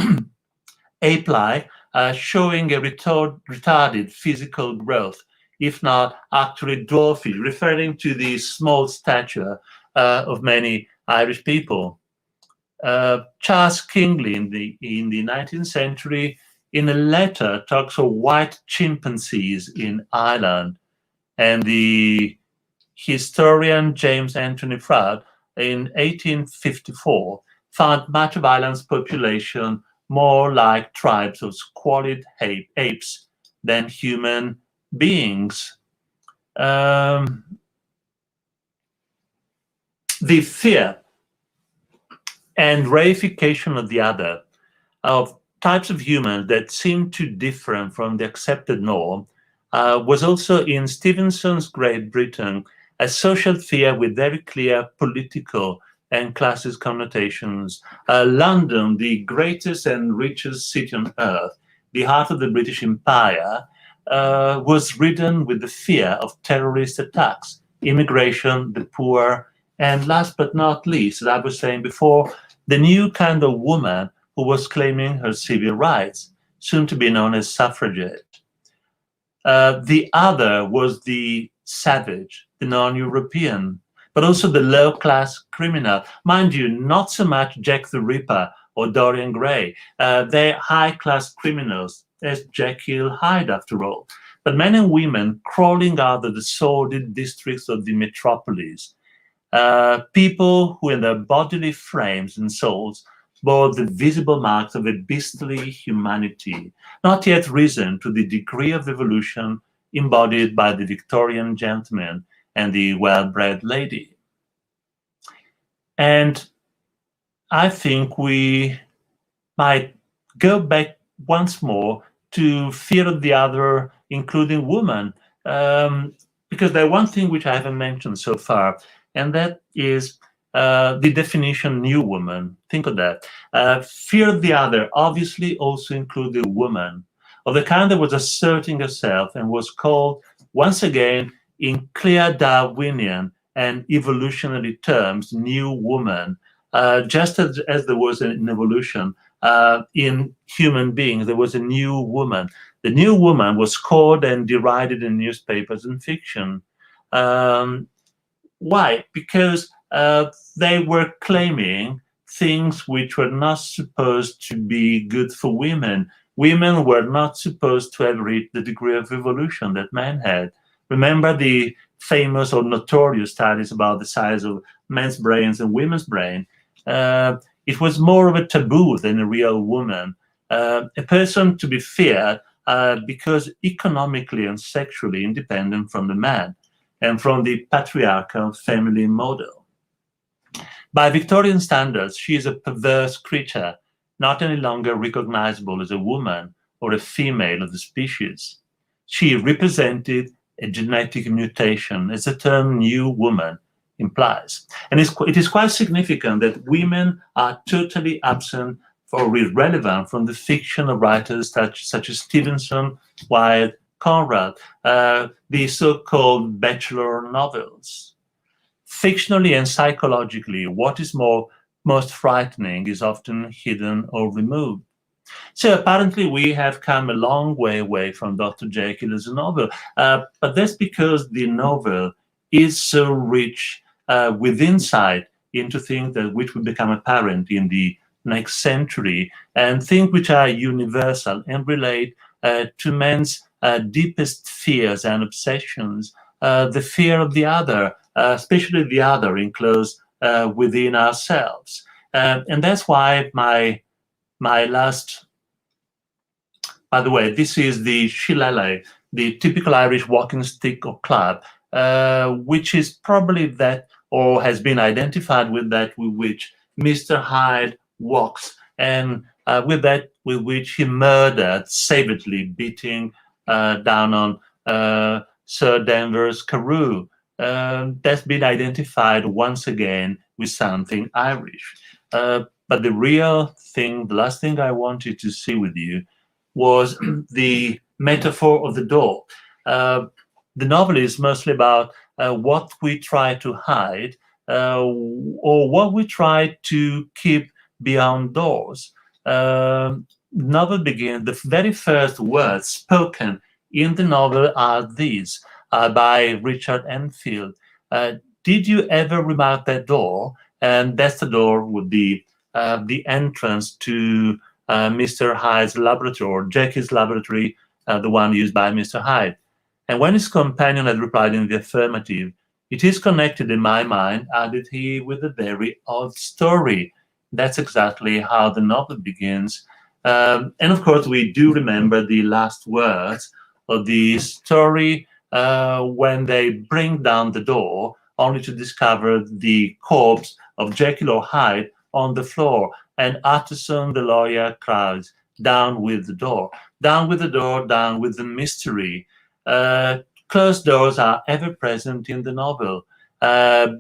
apply, showing a retarded physical growth, if not actually dwarfish, referring to the small stature of many Irish people. Charles Kingsley in the 19th century, in a letter, talks of white chimpanzees in Ireland, and the historian James Anthony Flood in 1854 found much of Ireland's population more like tribes of squalid apes than human beings. The fear and reification of the other, of types of humans that seem too different from the accepted norm, was also in Stevenson's Great Britain a social fear with very clear political and classist connotations. London, the greatest and richest city on earth, the heart of the British Empire, was ridden with the fear of terrorist attacks, immigration, the poor, and last but not least, as I was saying before, the new kind of woman who was claiming her civil rights, soon to be known as suffragette. The other was the savage, the non-European, but also the low-class criminal. Mind you, not so much Jack the Ripper or Dorian Gray. They're high-class criminals, as Jekyll, Hyde, after all. But men and women crawling out of the sordid districts of the metropolis. People who in their bodily frames and souls bore the visible marks of a beastly humanity, not yet risen to the degree of evolution embodied by the Victorian gentleman and the well-bred lady. And I think we might go back once more to fear of the other, including women, because there's one thing which I haven't mentioned so far, and that is the definition new woman. Think of that. Fear of the other obviously also included a woman of the kind that was asserting herself and was called, once again, in clear Darwinian and evolutionary terms, new woman. Just as there was an evolution in human beings, there was a new woman. The new woman was scored and derided in newspapers and fiction. Why? Because they were claiming things which were not supposed to be good for women. Women were not supposed to have reached the degree of evolution that men had. Remember the famous or notorious studies about the size of men's brains and women's brain. It was more of a taboo than a real woman. A person to be feared because economically and sexually independent from the man and from the patriarchal family model. By Victorian standards, she is a perverse creature, not any longer recognizable as a woman or a female of the species. She represented a genetic mutation, as the term new woman implies. And it is quite significant that women are totally absent or irrelevant from the fiction of writers such as Stevenson, Wilde, Conrad, the so-called bachelor novels. Fictionally and psychologically, what is most frightening is often hidden or removed. So apparently we have come a long way away from Dr. Jekyll as a novel, but that's because the novel is so rich with insight into things which will become apparent in the next century, and things which are universal and relate to men's deepest fears and obsessions, the fear of the other, especially the other enclosed within ourselves. And that's why my last, by the way, this is the shillelagh, the typical Irish walking stick or club, which is probably that, or has been identified with that with which Mr. Hyde walks, and with which he murdered, savagely beating down on Sir Danvers Carew. That's been identified once again with something Irish. But the real thing, the last thing I wanted to see with you was the metaphor of the door. The novel is mostly about what we try to hide or what we try to keep beyond doors. Novel begins, the very first words spoken in the novel are these, by Richard Enfield. Did you ever remark that door? And that's the door with the entrance to Mr. Hyde's laboratory, or Jekyll's laboratory, the one used by Mr. Hyde. And when his companion had replied in the affirmative, it is connected in my mind, added he, with a very odd story. That's exactly how the novel begins. And of course, we do remember the last words of the story when they bring down the door, only to discover the corpse of Jekyll or Hyde on the floor. And Utterson, the lawyer, cries, "Down with the door, down with the door, down with the mystery." Closed doors are ever present in the novel.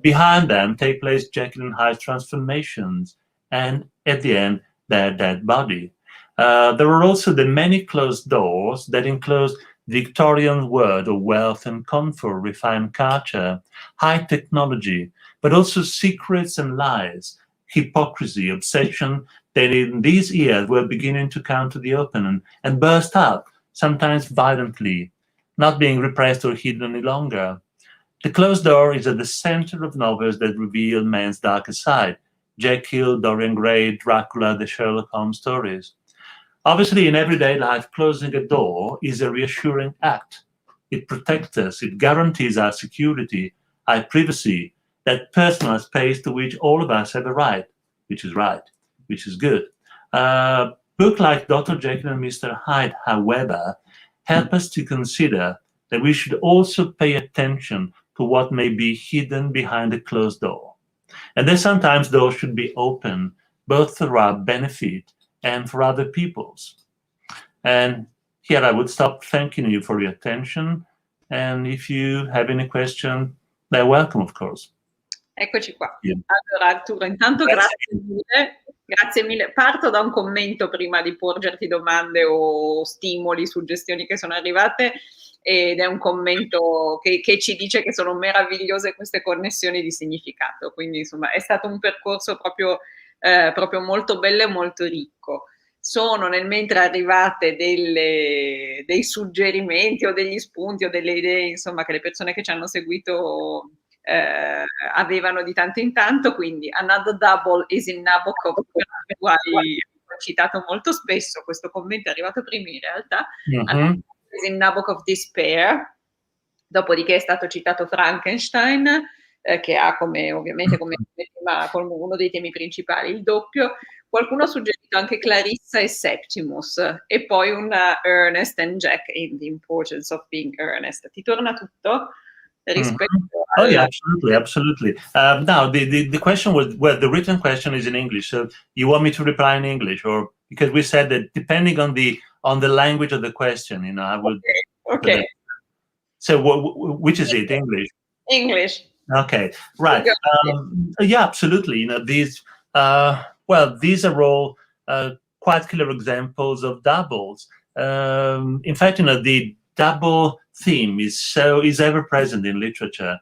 Behind them take place Jekyll and Hyde's transformations, and at the end, their dead body. There are also the many closed doors that enclose Victorian world of wealth and comfort, refined culture, high technology, but also secrets and lies, hypocrisy, obsession that in these years were beginning to come to the open and burst out, sometimes violently, not being repressed or hidden any longer. The closed door is at the center of novels that reveal man's darker side. Jekyll, Dorian Gray, Dracula, the Sherlock Holmes stories. Obviously, in everyday life, closing a door is a reassuring act. It protects us, it guarantees our security, our privacy, that personal space to which all of us have a right, which is good. Books like Dr. Jekyll and Mr. Hyde, however, help us to consider that we should also pay attention to what may be hidden behind a closed door. And that sometimes doors should be open, both for our benefit and for other people's. And here I would stop thanking you for your attention. And if you have any question, they're welcome, of course. Eccoci qua. Yeah. Allora, Arturo, intanto grazie mille. Parto da un commento prima di porgerti domande o stimoli, suggestioni che sono arrivate, ed è un commento che ci dice che sono meravigliose queste connessioni di significato. Quindi, insomma, è stato un percorso proprio molto bello e molto ricco. Sono nel mentre arrivate dei suggerimenti o degli spunti o delle idee, insomma, che le persone che ci hanno seguito avevano di tanto in tanto, quindi Another Double is in Nabokov, ho citato molto spesso, questo commento è arrivato prima in realtà, is in Nabokov Despair, dopodiché è stato citato Frankenstein, che ha come ovviamente come uno dei temi principali il doppio. Qualcuno ha suggerito anche Clarissa e Septimus, e poi una Ernest and Jack in The Importance of Being Earnest. Ti torna tutto? Oh yeah, absolutely. Now the question was, well, the written question is in English, so you want me to reply in English, or because we said that depending on the language of the question, you know, I would. Okay. So which is it? English. English. Okay, right. Yeah, absolutely. You know, these these are all quite clear examples of doubles. In fact, you know, the double theme is ever present in literature,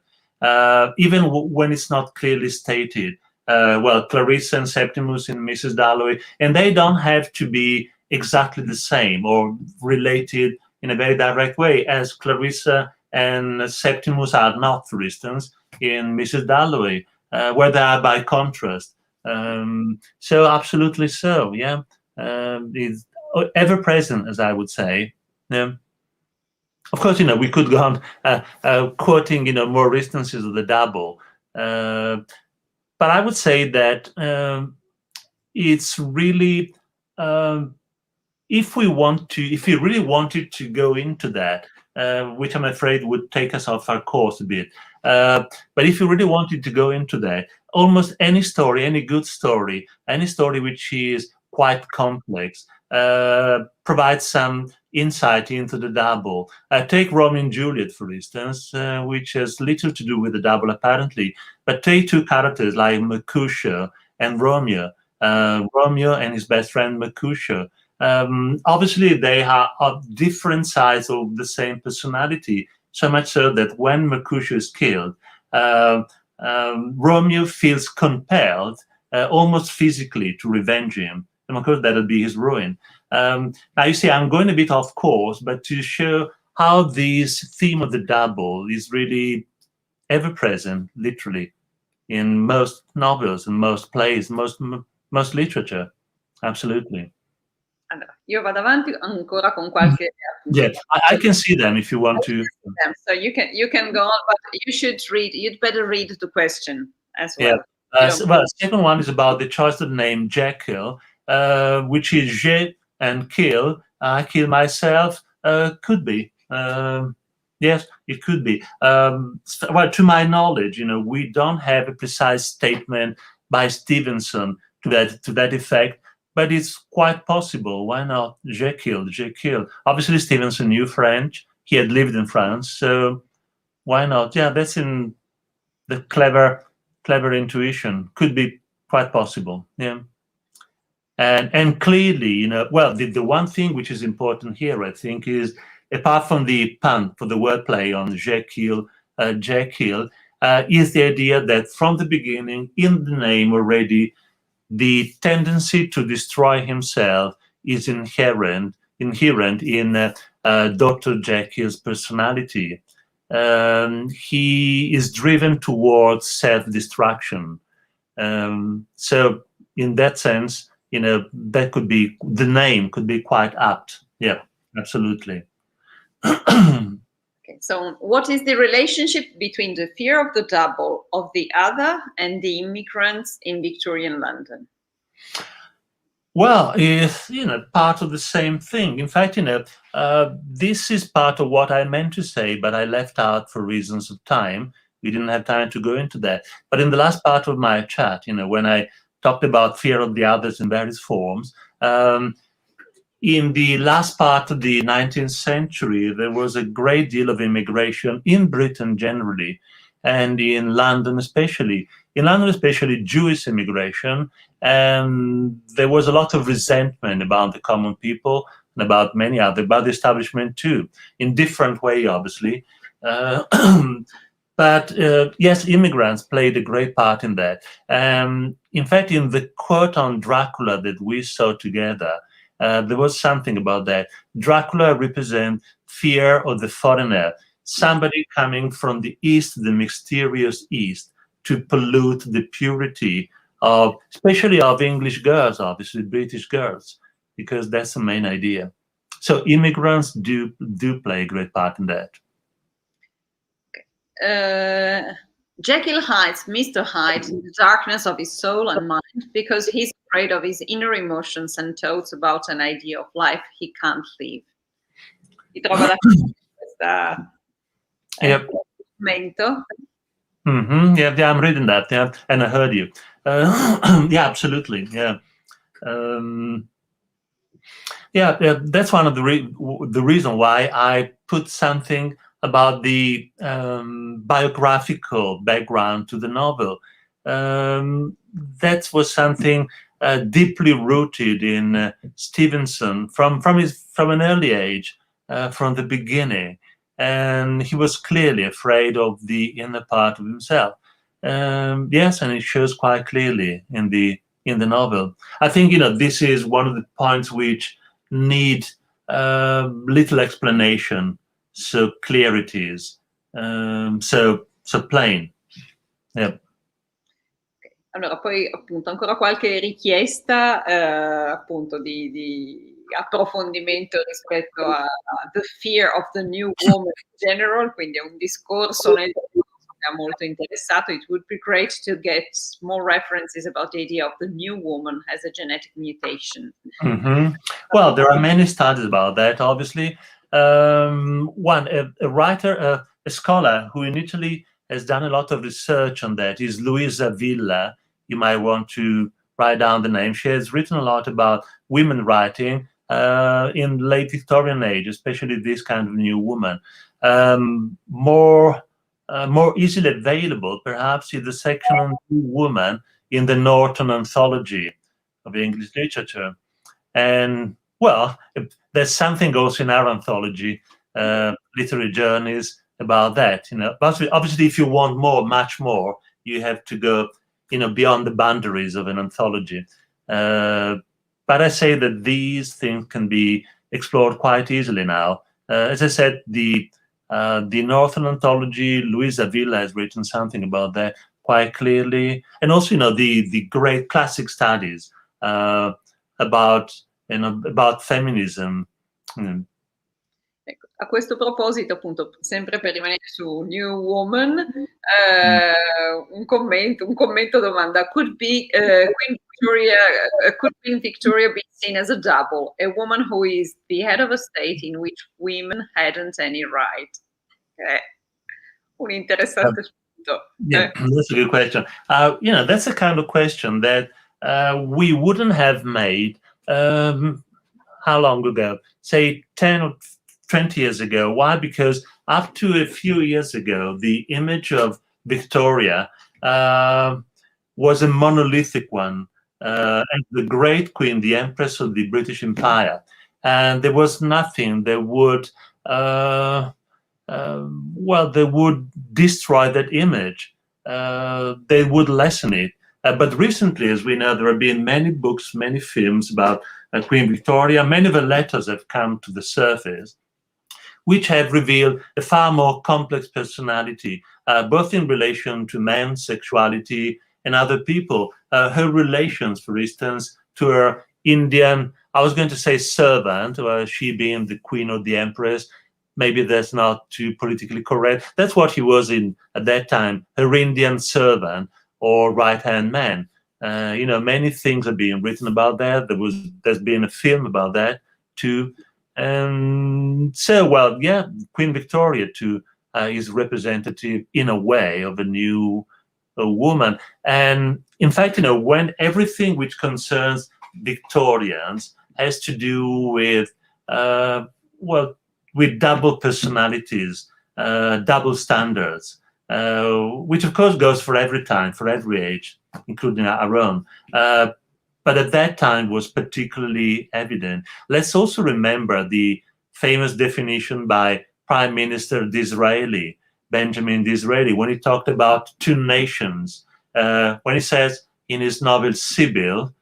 even when it's not clearly stated. Well, Clarissa and Septimus in Mrs. Dalloway, and they don't have to be exactly the same or related in a very direct way, as Clarissa and Septimus are not, for instance, in Mrs. Dalloway, where they are by contrast. So absolutely so, yeah. It's ever present, as I would say. Yeah. Of course, we could go on quoting, more instances of the double. But I would say that it's really, if we really wanted to go into that, which I'm afraid would take us off our course a bit. But if you really wanted to go into that, almost any story, any good story, any story which is quite complex, provides some insight into the double. Take Romeo and Juliet, for instance, which has little to do with the double apparently, but take two characters like Mercutio and Romeo. Romeo and his best friend Mercutio. Obviously, they are different sides of the same personality, so much so that when Mercutio is killed, Romeo feels compelled, almost physically, to revenge him. And of course, that would be his ruin. Now, you see, I'm going a bit off course, but to show how this theme of the double is really ever-present, literally, in most novels and most plays, most literature. Absolutely. Allora, io vado avanti ancora con qualche appunto. Yeah, I can see them if you want to. So you can go on, but you'd better read the question as well. Yeah. Well, the second one is about the choice of the name Jekyll, which is je and kill. I kill myself. Could be. Yes, it could be. Well, to my knowledge, we don't have a precise statement by Stevenson to that effect, but it's quite possible. Why not? Jekyll. Obviously, Stevenson knew French. He had lived in France, so why not? Yeah, that's in the clever intuition. Could be quite possible. Yeah. And clearly, well, the one thing which is important here, I think, is apart from the pun for the wordplay on Jekyll, is the idea that from the beginning, in the name already, the tendency to destroy himself is inherent in Dr. Jekyll's personality. He is driven towards self-destruction. So in that sense, that could be, the name could be quite apt. Yeah, absolutely. Okay, so what is the relationship between the fear of the double, of the other, and the immigrants in Victorian London? Well, it's part of the same thing. In fact, this is part of what I meant to say, but I left out for reasons of time. We didn't have time to go into that. But in the last part of my chat, when I talked about fear of the others in various forms, in the last part of the 19th century, there was a great deal of immigration in Britain generally, and in London especially. In London especially, Jewish immigration, and there was a lot of resentment about the common people and about many other, about the establishment too, in different way, obviously. But yes, immigrants played a great part in that. In fact, in the quote on Dracula that we saw together, there was something about that. Dracula represents fear of the foreigner, somebody coming from the East, the mysterious East, to pollute the purity of, especially of English girls, obviously British girls, because that's the main idea. So immigrants do play a great part in that. Jekyll hides Mr. Hyde in the darkness of his soul and mind because he's afraid of his inner emotions and thoughts about an idea of life he can't live. Ti trova da commento? Yeah, I'm reading that. Yeah, and I heard you. Yeah, absolutely. Yeah. Yeah, that's one of the reason why I put something about the biographical background to the novel. That was something deeply rooted in Stevenson from an early age, from the beginning, and he was clearly afraid of the inner part of himself. Yes, and it shows quite clearly in the novel. I think this is one of the points which need little explanation. So clear it is, so plain. Yeah. Allora, poi appunto ancora qualche richiesta appunto di approfondimento rispetto a the fear of the new woman in general, quindi è un discorso nel molto interessato. It would be great to get more references about the idea of the new woman as a genetic mutation. Mm-hmm. Well, there are many studies about that, obviously. One, a writer, a scholar who in Italy has done a lot of research on that is Luisa Villa. You might want to write down the name. She has written a lot about women writing in late Victorian age, especially this kind of new woman. More easily available, perhaps, is the section on new woman in the Norton Anthology of English Literature. And, well, there's something also in our anthology, Literary Journeys, about that. But obviously, if you want more, much more, you have to go, beyond the boundaries of an anthology. But I say that these things can be explored quite easily now. As I said, the Northern Anthology, Luisa Villa has written something about that quite clearly, and also, the great classic studies about feminism. Ecco, a questo proposito, appunto, sempre per rimanere su New Woman, un commento domanda: could Queen Victoria be seen as a double, a woman who is the head of a state in which women hadn't any right? Un interessante spunto. Yeah, that's a good question. That's a kind of question that we wouldn't have made how long ago? Say 10 or 20 years ago. Why? Because up to a few years ago, the image of Victoria was a monolithic one, and the great queen, the empress of the British Empire. And there was nothing that would, they would destroy that image. They would lessen it. But recently, as we know, there have been many books, many films about Queen Victoria. Many of the letters have come to the surface, which have revealed a far more complex personality, both in relation to men's sexuality and other people. Her relations, for instance, to her Indian, I was going to say servant, or she being the queen or the empress. Maybe that's not too politically correct. That's what he was at that time, her Indian servant or right-hand man. Many things are being written about that. There's been a film about that too. And so, Queen Victoria too is representative in a way of a new woman. And in fact, when everything which concerns Victorians has to do with, with double personalities, double standards, which of course goes for every time, for every age, including our own. But at that time was particularly evident. Let's also remember the famous definition by Prime Minister Disraeli, Benjamin Disraeli, when he talked about two nations, when he says in his novel Sibyl,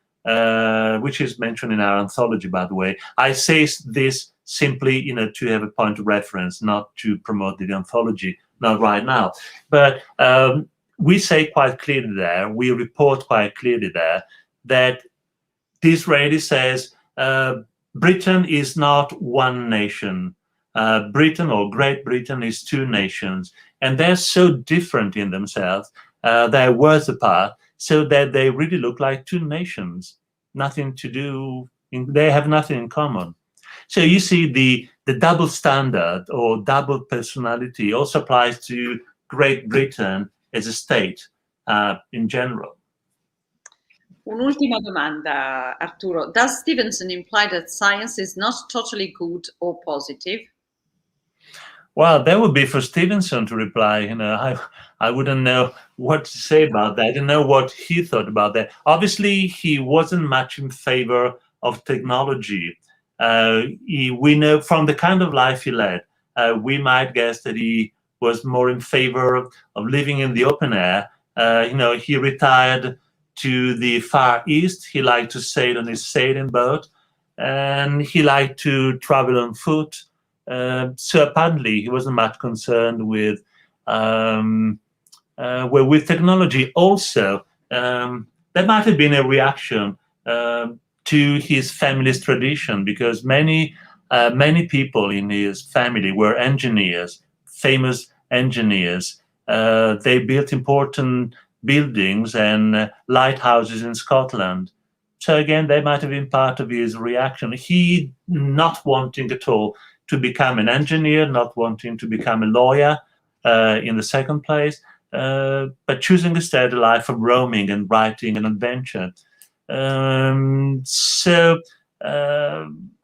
which is mentioned in our anthology, by the way, I say this simply, to have a point of reference, not to promote the anthology, not right now. But we say quite clearly there, we report quite clearly there, that Disraeli says Britain is not one nation. Britain or Great Britain is two nations, and they're so different in themselves, they're worlds apart, so that they really look like two nations. Nothing to do, they have nothing in common. So you see the double standard or double personality also applies to Great Britain as a state in general. Un'ultima domanda, Arturo. Does Stevenson imply that science is not totally good or positive? Well, that would be for Stevenson to reply. I wouldn't know what to say about that. I don't know what he thought about that. Obviously, he wasn't much in favor of technology. We know from the kind of life he led, we might guess that he was more in favor of living in the open air. He retired to the Far East. He liked to sail on his sailing boat, and he liked to travel on foot. So apparently he wasn't much concerned with technology. Also, there might have been a reaction to to his family's tradition, because many people in his family were engineers, famous engineers. They built important buildings and lighthouses in Scotland. So again, they might have been part of his reaction. He not wanting at all to become an engineer, not wanting to become a lawyer in the second place, but choosing instead a life of roaming and writing and adventure. So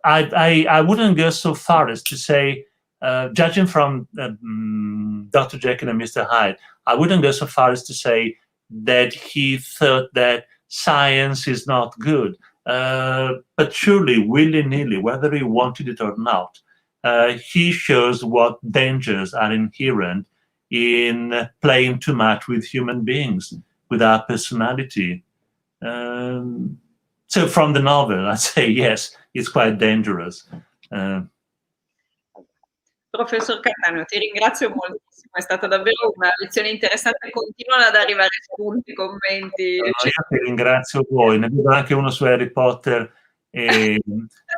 I wouldn't go so far as to say, judging from Dr. Jekyll and Mr. Hyde, I wouldn't go so far as to say that he thought that science is not good. But surely, willy-nilly, whether he wanted it or not, he shows what dangers are inherent in playing too much with human beings, with our personality. So from the novel, I say yes, it's quite dangerous. Professor Cattaneo, ti ringrazio moltissimo, è stata davvero una lezione interessante, continuano ad arrivare spunti, commenti. No, io ti ringrazio voi, ne vedo anche uno su Harry Potter e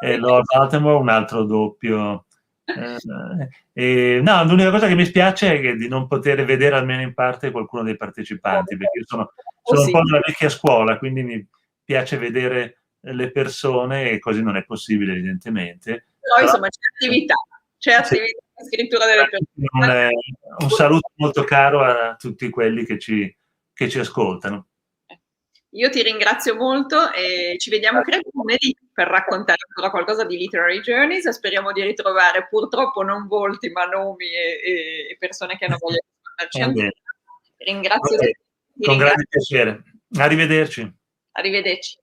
Lord Baltimore, un altro doppio. No, l'unica cosa che mi spiace è che di non poter vedere almeno in parte qualcuno dei partecipanti, perché io sono un po' della vecchia scuola, quindi mi piace vedere le persone e così non è possibile evidentemente. Però insomma c'è attività di scrittura delle persone. Un saluto molto caro a tutti quelli che ci ascoltano. Io ti ringrazio molto e ci vediamo credo lunedì per raccontare ancora qualcosa di Literary Journeys e speriamo di ritrovare purtroppo non volti ma nomi e persone che hanno voglia di ascoltarci. Ringrazio tutti. Con grande piacere. Arrivederci. Arrivederci.